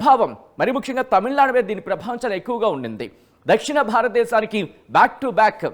ప్రభావం మరి ముఖ్యంగా తమిళనాడు మీద దీని ప్రభావం చాలా ఎక్కువగా ఉండింది. దక్షిణ భారతదేశానికి బ్యాక్ టు బ్యాక్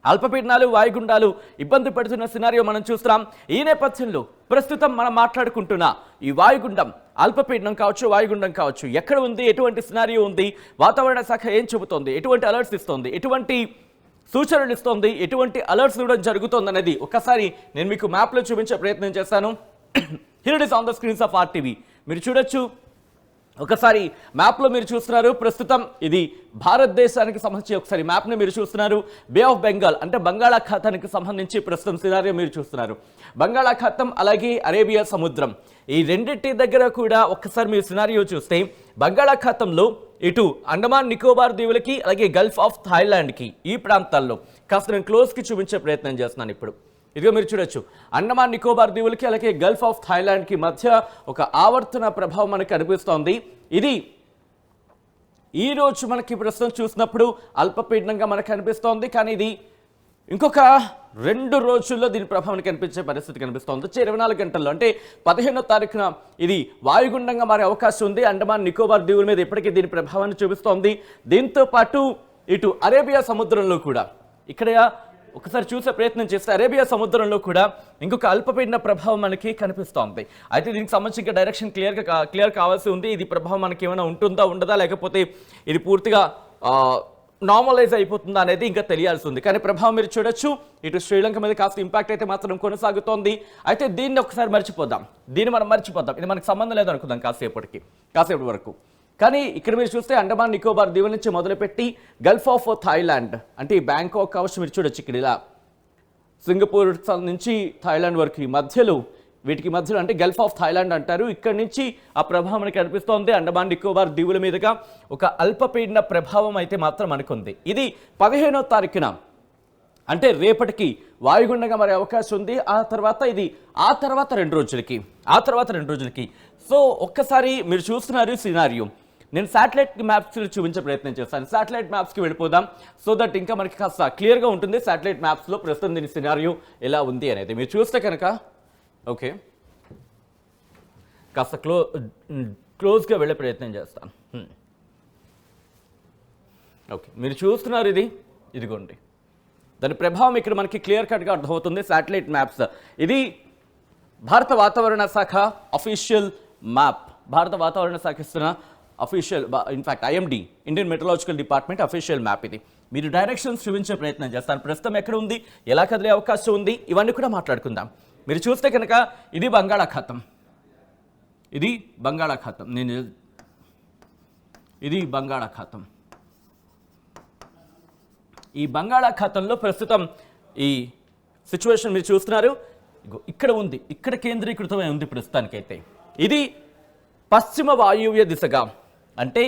అల్పపీడనాలు వాయుగుండాలు ఇబ్బంది పెడుతున్న సినారియో మనం చూస్తున్నాం. ఈ నేపథ్యంలో ప్రస్తుతం మనం మాట్లాడుకుంటున్న ఈ వాయుగుండం, అల్పపీడనం కావచ్చు, వాయుగుండం కావచ్చు, ఎక్కడ ఉంది, ఎటువంటి సినారియో ఉంది, వాతావరణ శాఖ ఏం చెబుతోంది, ఎటువంటి అలర్ట్స్ ఇస్తోంది, ఎటువంటి సూచనలు ఇస్తోంది, ఎటువంటి అలర్ట్స్ ఇవ్వడం జరుగుతోంది అనేది ఒక్కసారి నేను మీకు మ్యాప్లో చూపించే ప్రయత్నం చేస్తాను. Here it is on the screens of RTV. మీరు చూడొచ్చు, ఒకసారి మ్యాప్లో మీరు చూస్తున్నారు. ప్రస్తుతం ఇది భారతదేశానికి సంబంధించి ఒకసారి మ్యాప్ని మీరు చూస్తున్నారు. బే ఆఫ్ బెంగాల్ అంటే బంగాళాఖాతానికి సంబంధించి ప్రస్తుతం సినారియో మీరు చూస్తున్నారు. బంగాళాఖాతం అలాగే అరేబియా సముద్రం ఈ రెండింటి దగ్గర కూడా ఒక్కసారి మీరు సినారియో చూస్తే బంగాళాఖాతంలో ఇటు అండమాన్ నికోబార్ దీవులకి అలాగే గల్ఫ్ ఆఫ్ థాయిలాండ్కి ఈ ప్రాంతాల్లో కాస్త నేను క్లోజ్కి చూపించే ప్రయత్నం చేస్తున్నాను. ఇప్పుడు ఇదిగో మీరు చూడొచ్చు, అండమాన్ నికోబార్ దీవులకి అలాగే గల్ఫ్ ఆఫ్ థాయిలాండ్కి మధ్య ఒక ఆవర్తన ప్రభావం మనకు కనిపిస్తోంది. ఇది ఈ రోజు మనకి ప్రస్తుతం చూసినప్పుడు అల్పపీడనంగా మనకు కనిపిస్తోంది, కానీ ఇది ఇంకొక 2 రోజుల్లో దీని ప్రభావం కనిపించే పరిస్థితి కనిపిస్తోంది. వచ్చే 24 గంటల్లో అంటే 15వ తారీఖున ఇది వాయుగుండంగా మారే అవకాశం ఉంది. అండమాన్ నికోబార్ దీవుల మీద ఇప్పటికీ దీని ప్రభావాన్ని చూపిస్తోంది. దీంతో పాటు ఇటు అరేబియా సముద్రంలో కూడా ఇక్కడ ఒకసారి చూసే ప్రయత్నం చేస్తే అరేబియా సముద్రంలో కూడా ఇంకొక అల్పపీడన ప్రభావం మనకి కనిపిస్తోంది. అయితే దీనికి సంబంధించి ఇంకా డైరెక్షన్ క్లియర్ కావాల్సి ఉంది. ఇది ప్రభావం మనకి ఏమైనా ఉంటుందా ఉండదా, లేకపోతే ఇది పూర్తిగా నార్మలైజ్ అయిపోతుందా అనేది ఇంకా తెలియాల్సి ఉంది. కానీ ప్రభావం మీరు చూడొచ్చు, ఇటు శ్రీలంక మీద కాస్త ఇంపాక్ట్ అయితే మాత్రం కొనసాగుతోంది. అయితే దీన్ని ఒకసారి మర్చిపోదాం, మనం మర్చిపోదాం, ఇది మనకు సంబంధం లేదు అనుకుందాం కాసేపటి వరకు. కానీ ఇక్కడ మీరు చూస్తే అండమాన్ నికోబార్ దీవుల నుంచి మొదలుపెట్టి గల్ఫ్ ఆఫ్ థాయిలాండ్ అంటే ఈ బ్యాంకాక్ కావచ్చు, మీరు చూడొచ్చు ఇక్కడ ఇలా సింగపూర్ నుంచి థాయిలాండ్ వరకు వీటికి మధ్యలో అంటే గల్ఫ్ ఆఫ్ థాయిలాండ్ అంటారు. ఇక్కడ నుంచి ఆ ప్రభావం మనకి కనిపిస్తోంది. అండమాన్ నికోబార్ దీవుల మీదుగా ఒక అల్పపీడన ప్రభావం అయితే మాత్రం అనుకుంది. ఇది 15వ తారీఖున అంటే రేపటికి వాయుగుండంగా మారే అవకాశం ఉంది. ఆ తర్వాత 2 రోజులకి సో ఒక్కసారి మీరు చూస్తున్నారు సినారియో. నేను శాటిలైట్ మ్యాప్స్ చూపించే ప్రయత్నం చేస్తాను. శాటిలైట్ మ్యాప్స్కి వెళ్ళిపోదాం, సో దట్ ఇంకా మనకి కాస్త క్లియర్గా ఉంటుంది శాటిలైట్ మ్యాప్స్లో ప్రస్తుతం దీని సినారియో ఎలా ఉంది అనేది. మీరు చూస్తే కనుక ఓకే, కాస్త క్లోజ్గా వెళ్ళే ప్రయత్నం చేస్తాను. ఓకే, మీరు చూస్తున్నారు ఇదిగోండి, దాని ప్రభావం ఇక్కడ మనకి క్లియర్ కట్గా అర్థమవుతుంది. శాటిలైట్ మ్యాప్స్ ఇది భారత వాతావరణ శాఖ అఫీషియల్ మ్యాప్, భారత వాతావరణ శాఖ ఇస్తున్న official, in fact IMD Indian metrological department official map ఇది. మీరు డైరెక్షన్స్ చూపించే ప్రయత్నం చేస్తాను. ప్రస్తుతం ఎక్కడ ఉంది, ఎలా కదిలే అవకాశం ఉంది, ఇవన్నీ కూడా మాట్లాడుకుందాం. మీరు చూస్తే కనుక ఇది బంగాళాఖాతం, ఈ బంగాళాఖాతంలో ప్రస్తుతం ఈ సిచ్యువేషన్ మీరు చూస్తున్నారు. ఇక్కడ ఉంది, ఇక్కడ కేంద్రీకృతమై ఉంది ప్రస్తుతానికైతే. ఇది పశ్చిమ వాయువ్య దిశగా అంటే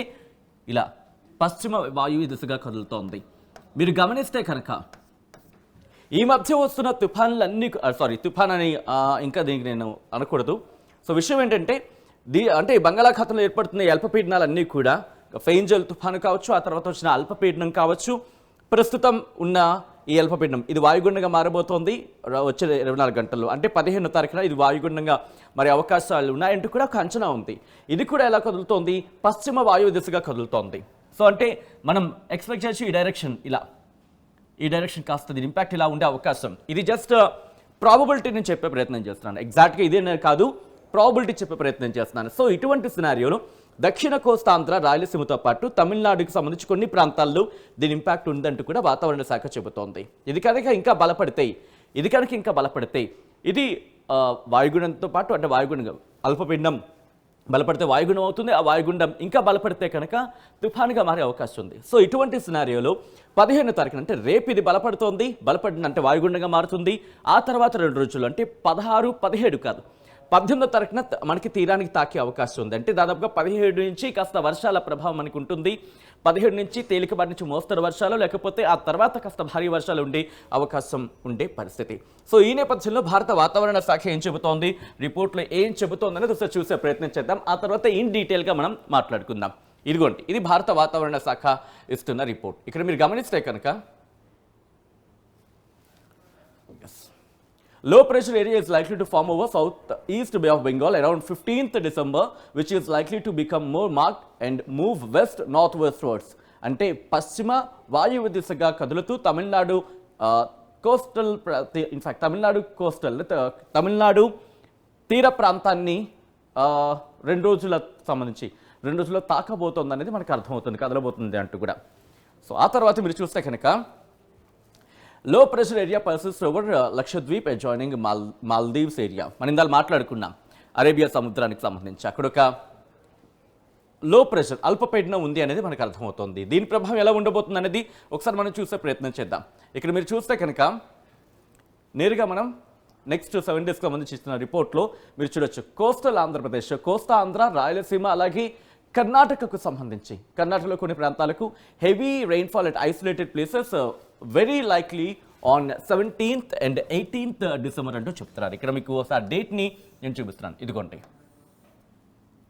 ఇలా పశ్చిమ వాయువ్య దిశగా కదులుతోంది. మీరు గమనిస్తే కనుక ఈ మధ్య వస్తున్న తుఫాన్లన్నీ తుఫాన్ అని ఇంకా దీనికి నేను అనకూడదు. సో విషయం ఏంటంటే అంటే బంగాళాఖాతంలో ఏర్పడుతున్న అల్పపీడనాలన్నీ కూడా ఫెయింజల్ తుఫాను కావచ్చు, ఆ తర్వాత వచ్చిన అల్పపీడనం కావచ్చు, ప్రస్తుతం ఉన్న ఈ అల్పపీడనం ఇది వాయుగుండంగా మారబోతోంది వచ్చే 24 గంటల్లో. అంటే 15వ తారీఖున ఇది వాయుగుండంగా మరి అవకాశాలు ఉన్నాయంటూ కూడా ఒక అంచనా ఉంది. ఇది కూడా ఎలా కదులుతోంది, పశ్చిమ వాయువు దిశగా కదులుతోంది. సో అంటే మనం ఎక్స్పెక్ట్ చేయొచ్చు ఈ డైరెక్షన్ కాస్త దీని ఇంపాక్ట్ ఇలా ఉండే అవకాశం. ఇది జస్ట్ ప్రాబబిలిటీ నేను చెప్పే ప్రయత్నం చేస్తున్నాను, ఎగ్జాక్ట్గా ఇదే కాదు, ప్రాబబిలిటీ చెప్పే ప్రయత్నం చేస్తున్నాను. సో ఇటువంటి సినారియోను దక్షిణ కోస్తాంధ్ర రాయలసీమతో పాటు తమిళనాడుకు సంబంధించి కొన్ని ప్రాంతాల్లో దీని ఇంపాక్ట్ ఉందంటూ కూడా వాతావరణ శాఖ చెబుతోంది. ఇది కనుక ఇంకా బలపడితే ఇది వాయుగుండంతో పాటు అంటే వాయుగుండం అల్పపీడనం బలపడితే వాయుగుండం అవుతుంది. ఆ వాయుగుండం ఇంకా బలపడితే కనుక తుఫానుగా మారే అవకాశం ఉంది. సో ఇటువంటి సినారియోలో 15వ తారీఖున అంటే రేపు ఇది బలపడిన అంటే వాయుగుండంగా మారుతుంది. ఆ తర్వాత 2 రోజులు అంటే 16, 17 కాదు 18వ తారీఖున మనకి తీరానికి తాకే అవకాశం ఉంది. అంటే దాదాపుగా 17 నుంచి కాస్త వర్షాల ప్రభావం మనకు ఉంటుంది. 17 నుంచి తేలికపాటి నుంచి మోస్తరు వర్షాలు, లేకపోతే ఆ తర్వాత కాస్త భారీ వర్షాలు ఉండే అవకాశం ఉండే పరిస్థితి. సో ఈ నేపథ్యంలో భారత వాతావరణ శాఖ ఏం చెబుతోంది, రిపోర్ట్లో ఏం చెబుతోంది అనేది ఒకసారి చూసే ప్రయత్నం చేద్దాం. ఆ తర్వాత ఇన్ డీటెయిల్గా మనం మాట్లాడుకుందాం. ఇదిగోండి, ఇది భారత వాతావరణ శాఖ ఇస్తున్న రిపోర్ట్. ఇక్కడ మీరు గమనిస్తే కనుక Low pressure area is likely to form over southeast Bay of Bengal around 15th December, which is likely to become more marked and move west northwestwards. అంటే పశ్చిమ వాయువ్య దిశగా కదులుతూ తమిళనాడు కోస్టల్ ఇన్ఫాక్ట్ తమిళనాడు తీర ప్రాంతాన్ని 2 రోజుల సంబంధించి 2 రోజుల్లో తాకబోతోంది అనేది మనకు అర్థమవుతుంది, కదలబోతుంది అంటూ కూడా. సో ఆ తర్వాత మీరు చూస్తే కనుక లో pressure area persist over Lakshadweep adjoining Maldives area. మనం ఇందాక మాట్లాడుకున్నాం అరేబియా సముద్రానికి సంబంధించి అక్కడ ఒక లో ప్రెషర్ అల్పపీడనం ఉంది అనేది మనకు అర్థమవుతుంది. దీని ప్రభావం ఎలా ఉండబోతుంది అనేది ఒకసారి మనం చూసే ప్రయత్నం చేద్దాం. ఇక్కడ మీరు చూస్తే కనుక నేరుగా మనం నెక్స్ట్ 7 డేస్కి సంబంధించి ఇస్తున్న రిపోర్ట్లో మీరు చూడొచ్చు కోస్టల్ ఆంధ్రప్రదేశ్, కోస్తా ఆంధ్ర, రాయలసీమ అలాగే కర్ణాటకకు సంబంధించి కర్ణాటకలో కొన్ని ప్రాంతాలకు heavy rainfall at isolated places very likely on 17th and 18th December అంటూ చెప్తున్నారు. ఇక్కడ మీకు ఒకసారి డేట్ని నేను చూపిస్తున్నాను. ఇదిగోండి,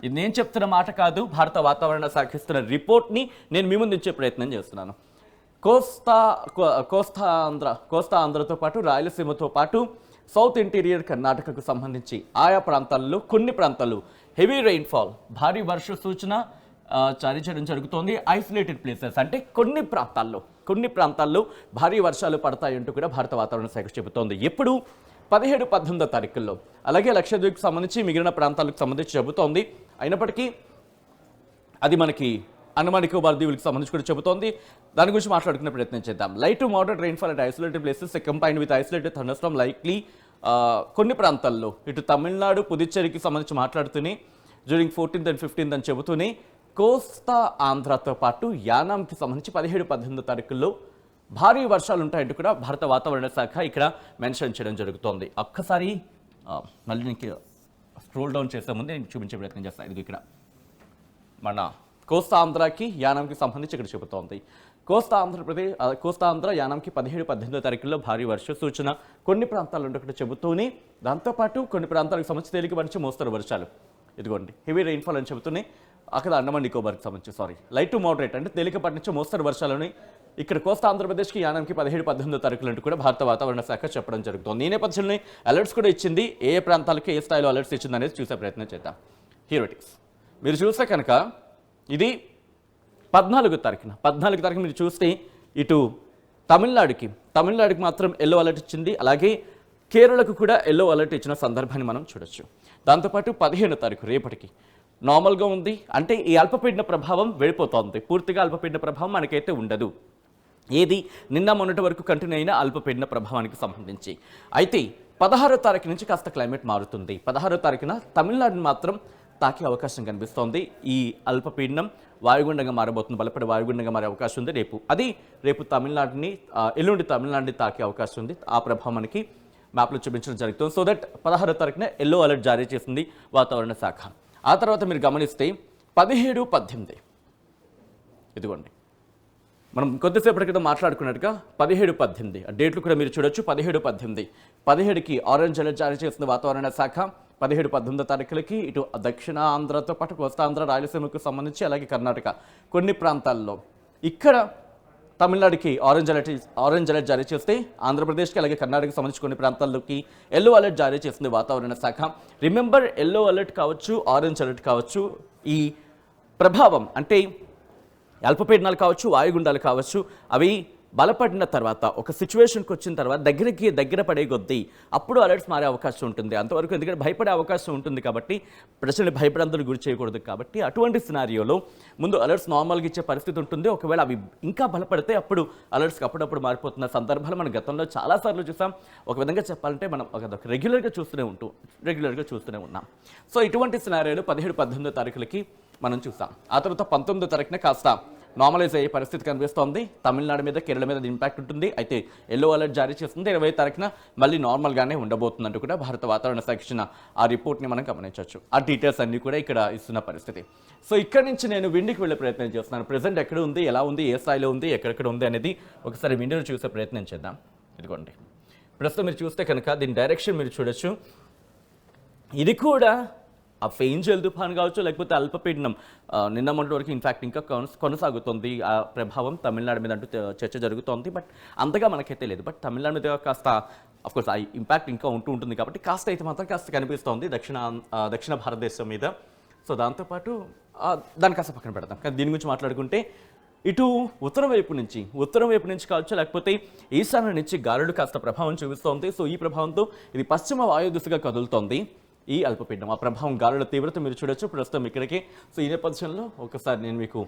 ఇది నేను చెప్తున్న మాట కాదు, భారత వాతావరణ శాఖ ఇస్తున్న రిపోర్ట్ని నేను మీ ముందు ఇచ్చే ప్రయత్నం చేస్తున్నాను. కోస్తా ఆంధ్రతో పాటు రాయలసీమతో పాటు సౌత్ ఇంటీరియర్ కర్ణాటకకు సంబంధించి ఆయా ప్రాంతాల్లో కొన్ని ప్రాంతాలు హెవీ రెయిన్ఫాల్ భారీ వర్ష సూచన జారీ చేయడం జరుగుతోంది. ఐసోలేటెడ్ ప్లేసెస్ అంటే కొన్ని ప్రాంతాల్లో భారీ వర్షాలు పడతాయంటూ కూడా భారత వాతావరణ శాఖ చెబుతోంది. ఎప్పుడు 17-18 తారీఖుల్లో. అలాగే లక్షద్వీప్కి సంబంధించి మిగిలిన ప్రాంతాలకు సంబంధించి చెబుతోంది. అయినప్పటికీ అది మనకి అండమాన్ నికోబార్ దీవులకు సంబంధించి కూడా చెబుతోంది. దాని గురించి మాట్లాడుకునే ప్రయత్నం చేద్దాం. Light to moderate rainfall at isolated places combined with isolated thunderstorm likely కొన్ని ప్రాంతాల్లో ఇటు తమిళనాడు పుదుచ్చేరికి సంబంధించి మాట్లాడుతూనే డ్యూరింగ్ 14th and 15th అని చెబుతూనే కోస్తా ఆంధ్రతో పాటు యానాంకి సంబంధించి 17-18 తారీఖుల్లో భారీ వర్షాలు ఉంటాయంటూ కూడా భారత వాతావరణ శాఖ ఇక్కడ మెన్షన్ చేయడం జరుగుతోంది. ఒక్కసారి మళ్ళీ నేను స్క్రోల్ డౌన్ చేసే ముందు నేను చూపించే ప్రయత్నం చేస్తాను. ఇది ఇక్కడ మన కోస్తా ఆంధ్రాకి యానాంకి సంబంధించి ఇక్కడ చెబుతోంది. కోస్తా ఆంధ్ర యానాంకి 17-18 తారీఖుల్లో భారీ వర్ష సూచన కొన్ని ప్రాంతాల్లో ఇక్కడ చెబుతూనే దాంతోపాటు కొన్ని ప్రాంతాలకు సంబంధించి తేలికపాటి నుంచి మోస్తరు వర్షాలు, ఇదిగోండి హెవీ రెయిన్ఫాల్ అని చెబుతూనే అక్కడ అండమాన్ నికోబార్కి సంబంధించి లైట్ టు మోడరేట్ అంటే తేలికపాటి నుంచి మోస్తరు వర్షాలని ఇక్కడ కోస్తా ఆంధ్రప్రదేశ్కి యానాంకి 17-18 తారీఖులు అంటూ కూడా భారత వాతావరణ శాఖ చెప్పడం జరుగుతుంది. ఈ నేపథ్యంలో అలర్ట్స్ కూడా ఇచ్చింది. ఏ ప్రాంతాలకి ఏ స్థాయిలో అలర్ట్స్ ఇచ్చింది అనేది చూసే ప్రయత్నం చేద్దాం. Hero it is. మీరు చూస్తే కనుక ఇది 14 తారీఖు మీరు చూస్తే ఇటు తమిళనాడుకి మాత్రం ఎల్లో అలర్ట్ ఇచ్చింది. అలాగే కేరళకు కూడా ఎల్లో అలర్ట్ ఇచ్చిన సందర్భాన్ని మనం చూడొచ్చు. దాంతోపాటు 15వ తారీఖు రేపటికి నార్మల్గా ఉంది. అంటే ఈ అల్పపీడన ప్రభావం వెళ్ళిపోతోంది. పూర్తిగా అల్పపీడన ప్రభావం మనకైతే ఉండదు. ఏది నిన్న మొన్నటి వరకు కంటిన్యూ అయిన అల్పపీడన ప్రభావానికి సంబంధించి. అయితే 16వ తారీఖు నుంచి కాస్త క్లైమేట్ మారుతుంది. 16వ తారీఖున తమిళనాడుని మాత్రం తాకే అవకాశం కనిపిస్తోంది. ఈ అల్పపీడనం వాయుగుండంగా మారబోతుంది, బలపడే వాయుగుండంగా మారే అవకాశం ఉంది. రేపు ఎల్లుండి తమిళనాడుని తాకే అవకాశం ఉంది. ఆ ప్రభావం మనకి మ్యాప్లో చూపించడం జరుగుతుంది. సో దట్ 16వ తారీఖున ఎల్లో అలర్ట్ జారీ చేసింది వాతావరణ శాఖ. ఆ తర్వాత మీరు గమనిస్తే 17-18 ఇదిగోండి, మనం కొద్దిసేపటి క్రితం మాట్లాడుకున్నట్టుగా 17-18 డేట్లు కూడా మీరు చూడొచ్చు. 17-18కి ఆరెంజ్ అలర్ట్ జారీ చేసిన వాతావరణ శాఖ. 17-18 తారీఖులకి ఇటు దక్షిణ ఆంధ్రతో పాటు కోస్తా ఆంధ్ర, రాయలసీమకు సంబంధించి అలాగే కర్ణాటక కొన్ని ప్రాంతాల్లో, ఇక్కడ తమిళనాడుకి ఆరెంజ్ అలర్ట్ జారీ చేస్తే ఆంధ్రప్రదేశ్కి అలాగే కర్ణాటకకు సంబంధించి కొన్ని ప్రాంతాల్లోకి ఎల్లో అలర్ట్ జారీ చేసింది వాతావరణ శాఖ. రిమెంబర్, ఎల్లో అలర్ట్ కావచ్చు, ఆరెంజ్ అలర్ట్ కావచ్చు, ఈ ప్రభావం అంటే అల్పపీడనాలు కావచ్చు, వాయుగుండాలు కావచ్చు, అవి బలపడిన తర్వాత ఒక సిచ్యువేషన్కి వచ్చిన తర్వాత దగ్గర పడే కొద్దీ అప్పుడు అలర్ట్స్ మారే అవకాశం ఉంటుంది. అంతవరకు ఎందుకంటే భయపడే అవకాశం ఉంటుంది కాబట్టి ప్రజల్ని భయపడందుకు గురి చేయకూడదు కాబట్టి అటువంటి సినారియోలో ముందు అలర్ట్స్ నార్మల్గా ఇచ్చే పరిస్థితి ఉంటుంది. ఒకవేళ అవి ఇంకా బలపడితే అప్పుడు అలర్ట్స్కి అప్పుడప్పుడు మారిపోతున్న సందర్భాలు మనం గతంలో చాలాసార్లు చూసాం. ఒక విధంగా చెప్పాలంటే మనం రెగ్యులర్గా చూస్తూనే ఉన్నాం. సో ఇటువంటి సినారియోలు 17-18 తారీఖులకి మనం చూసాం. ఆ తర్వాత 19వ తారీఖున కాస్త నార్మలైజ్ అయ్యే పరిస్థితి కనిపిస్తోంది. తమిళనాడు మీద, కేరళ మీద ఇంపాక్ట్ ఉంటుంది. అయితే ఎల్లో అలర్ట్ జారీ చేస్తుంది. 20వ తారీఖున మళ్ళీ నార్మల్గానే ఉండబోతుందంటూ కూడా భారత వాతావరణ శాఖ ఇచ్చిన ఆ రిపోర్ట్ని మనం గమనించవచ్చు. ఆ డీటెయిల్స్ అన్నీ కూడా ఇక్కడ ఇస్తున్న పరిస్థితి. సో ఇక్కడ నుంచి నేను విండికి వెళ్ళే ప్రయత్నం చేస్తున్నాను. ప్రెజెంట్ ఎక్కడ ఉంది, ఎలా ఉంది, ఏ స్థాయిలో ఉంది, ఎక్కడెక్కడ ఉంది అనేది ఒకసారి విండిని చూసే ప్రయత్నం చేద్దాం. ఇదిగోండి, ప్రస్తుతం మీరు చూస్తే కనుక దీని డైరెక్షన్ మీరు చూడొచ్చు. ఇది కూడా ఆ ఫెయింజల్ తుఫాన్ కావచ్చు, లేకపోతే అల్పపీడనం నిన్న మొన్నటి వరకు ఇన్ఫాక్ట్ ఇంకా కొనసాగుతుంది ఆ ప్రభావం తమిళనాడు మీద అంటూ చర్చ జరుగుతోంది. బట్ అంతగా మనకైతే లేదు. బట్ తమిళనాడు మీద కాస్త అఫ్కోర్స్ ఆ ఇంపాక్ట్ ఇంకా ఉంటుంది కాబట్టి కాస్త అయితే మాత్రం కాస్త కనిపిస్తోంది దక్షిణ భారతదేశం మీద. సో దాంతోపాటు దాన్ని కాస్త పక్కన పెడతాం. కానీ దీని గురించి మాట్లాడుకుంటే ఇటు ఉత్తరం వైపు నుంచి కావచ్చు, లేకపోతే ఈశాన్య నుంచి గాలుడు కాస్త ప్రభావం చూపిస్తోంది. సో ఈ ప్రభావంతో ఇది పశ్చిమ వాయు దిశగా కదులుతోంది ఈ అల్పపీడనం. ఆ ప్రభావం గాలుల తీవ్రత మీరు చూడొచ్చు ప్రస్తుతం ఇక్కడికి. సో ఈ నేపథ్యంలో ఒకసారి నేను మీకు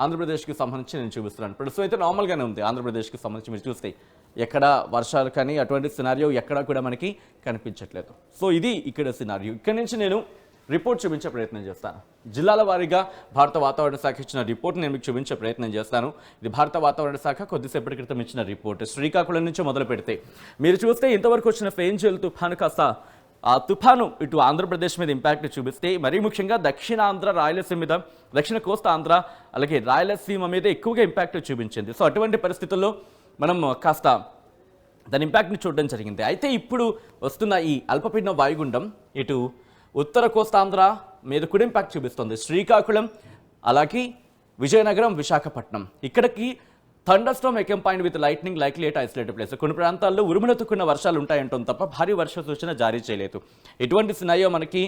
ఆంధ్రప్రదేశ్కి సంబంధించి నేను చూపిస్తున్నాను. ప్రస్తుతం అయితే నార్మల్గానే ఉంది. ఆంధ్రప్రదేశ్కి సంబంధించి మీరు చూస్తే ఎక్కడ వర్షాలు కానీ అటువంటి సినారియో ఎక్కడా కూడా మనకి కనిపించట్లేదు. సో ఇది ఇక్కడ సినారియో. ఇక్కడి నుంచి నేను రిపోర్ట్ చూపించే ప్రయత్నం చేస్తాను. జిల్లాల వారీగా భారత వాతావరణ శాఖ ఇచ్చిన రిపోర్ట్ నేను మీకు చూపించే ప్రయత్నం చేస్తాను. ఇది భారత వాతావరణ శాఖ కొద్దిసేపటి క్రితం ఇచ్చిన రిపోర్ట్. శ్రీకాకుళం నుంచి మొదలు పెడితే మీరు చూస్తే ఇంతవరకు వచ్చిన ఫెయింజల్ తుఫాను కాస్త ఆ తుఫాను ఇటు ఆంధ్రప్రదేశ్ మీద ఇంపాక్ట్ చూపిస్తే మరీ ముఖ్యంగా దక్షిణాంధ్ర, రాయలసీమ మీద, దక్షిణ కోస్తా ఆంధ్ర అలాగే రాయలసీమ మీద ఎక్కువగా ఇంపాక్ట్ చూపించింది. సో అటువంటి పరిస్థితుల్లో మనం కాస్త దాని ఇంపాక్ట్ని చూడడం జరిగింది. అయితే ఇప్పుడు వస్తున్న ఈ అల్పపీడన వాయుగుండం ఇటు ఉత్తర కోస్తాంధ్ర మీద కూడా ఇంపాక్ట్ చూపిస్తుంది. శ్రీకాకుళం అలాగే విజయనగరం, విశాఖపట్నం ఇక్కడికి thunderstorm accompanied with lightning likely at isolated place. కొన్ని ప్రాంతాల్లో ఉరుములెత్తుకున్న వర్షాలు ఉంటాయంటాం తప్ప భారీ వర్ష సూచన జారీ చేయలేదు. ఎటువంటి సినారియో మనకి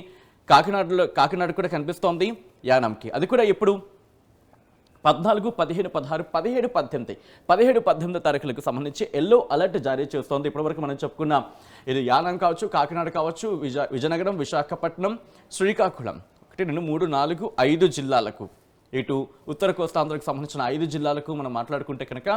కాకినాడ కూడా కనిపిస్తోంది, యానంకి. అది కూడా ఇప్పుడు 14, 15, 16, 17, 18 తారీఖులకు సంబంధించి ఎల్లో అలర్ట్ జారీ చేస్తోంది. ఇప్పటివరకు మనం చెప్పుకున్న ఇది యానం కావచ్చు, కాకినాడ కావచ్చు, విజయనగరం, విశాఖపట్నం, శ్రీకాకుళం 1, 2, 3, 4, 5 జిల్లాలకు, ఇటు ఉత్తర కోస్తాంధ్రకు సంబంధించిన 5 జిల్లాలకు మనం మాట్లాడుకుంటే కనుక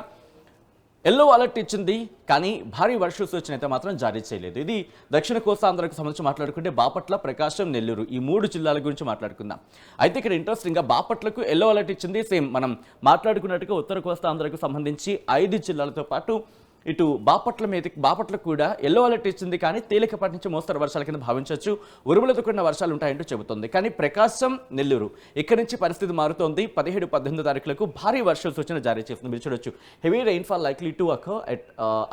ఎల్లో అలర్ట్ ఇచ్చింది. కానీ భారీ వర్ష సూచన అయితే మాత్రం జారీ చేయలేదు. ఇది దక్షిణ కోస్తాంధ్రకు సంబంధించి మాట్లాడుకుంటే బాపట్ల, ప్రకాశం, నెల్లూరు ఈ 3 జిల్లాల గురించి మాట్లాడుకుందాం. అయితే ఇక్కడ ఇంట్రెస్టింగ్గా బాపట్లకు ఎల్లో అలర్ట్ ఇచ్చింది. సేమ్ మనం మాట్లాడుకున్నట్టుగా ఉత్తర కోస్తాంధ్రకు సంబంధించి 5 జిల్లాలతో పాటు ఇటు బాపట్ల కూడా ఎల్లో అలర్ట్ ఇచ్చింది. కానీ తేలికపాటి నుంచి మోస్తరు వర్షాల కింద భావించవచ్చు. ఉరుములతో కూడిన వర్షాలు ఉంటాయంటూ చెబుతోంది. కానీ ప్రకాశం, నెల్లూరు ఇక్కడి నుంచి పరిస్థితి మారుతోంది. 17, 18 తారీఖులకు భారీ వర్ష సూచన జారీ చేస్తుంది. మీరు చూడొచ్చు, heavy rainfall likely to occur at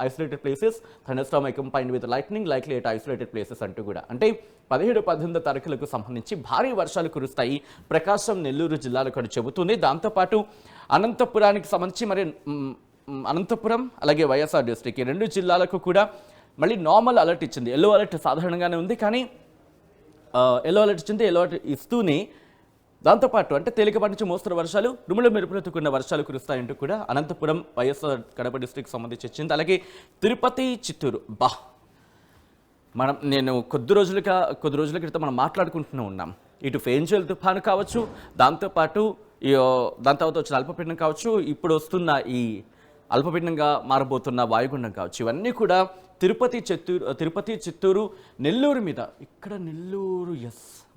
isolated places, thunderstorm accompanied with lightning likely at isolated places అంటూ కూడా. అంటే 17, 18 తారీఖులకు సంబంధించి భారీ వర్షాలు కురుస్తాయి ప్రకాశం, నెల్లూరు జిల్లాలకు అని చెబుతుంది. దాంతోపాటు అనంతపురానికి సంబంధించి మరి అనంతపురం అలాగే వైఎస్ఆర్ డిస్ట్రిక్ట్ ఈ 2 జిల్లాలకు కూడా మళ్ళీ నార్మల్ అలర్ట్ ఇచ్చింది. ఎల్లో అలర్ట్ సాధారణంగానే ఉంది, కానీ ఎల్లో అలర్ట్ ఇచ్చింది. ఎల్లో అలర్ట్ ఇస్తూనే దాంతోపాటు అంటే తేలికపాటి నుంచి మోస్తరు వర్షాలు, మెరుపులెత్తుకున్న వర్షాలు కురుస్తాయంటూ కూడా అనంతపురం, వైఎస్ఆర్ కడప డిస్ట్రిక్ట్ సంబంధించి ఇచ్చింది. అలాగే తిరుపతి, చిత్తూరు నేను కొద్ది రోజుల క్రితం మనం మాట్లాడుకుంటూనే ఉన్నాం. ఇటు ఫెయింజల్ తుఫాను కావచ్చు, దాని తర్వాత వచ్చిన అల్పపీడనం కావచ్చు, ఇప్పుడు వస్తున్న ఈ అల్పపీడనంగా మారబోతున్న వాయుగుండం కావచ్చు, ఇవన్నీ కూడా తిరుపతి, చిత్తూరు, నెల్లూరు మీద. ఇక్కడ నెల్లూరు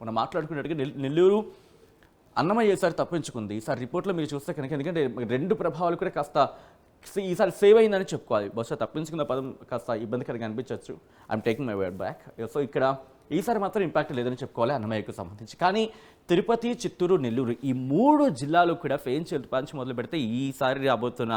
మనం మాట్లాడుకున్నట్టుగా నెల్లూరు అన్నమయ్య ఈసారి తప్పించుకుంది. ఈసారి రిపోర్ట్లో మీరు చూస్తే కనుక, ఎందుకంటే 2 ప్రభావాలు కూడా కాస్త ఈసారి సేవ్ అయిందని చెప్పుకోవాలి. బహుశా తప్పించుకున్న పదం కాస్త ఇబ్బందికరంగా అనిపించవచ్చు. I'm taking my word back. So ఇక్కడ ఈసారి మాత్రం ఇంపాక్ట్ లేదని చెప్పుకోవాలి అన్నమయ్యకు సంబంధించి. కానీ తిరుపతి, చిత్తూరు, నెల్లూరు ఈ 3 జిల్లాలు కూడా ఫెయింజల్ తుఫాను మొదలు పెడితే ఈసారి రాబోతున్న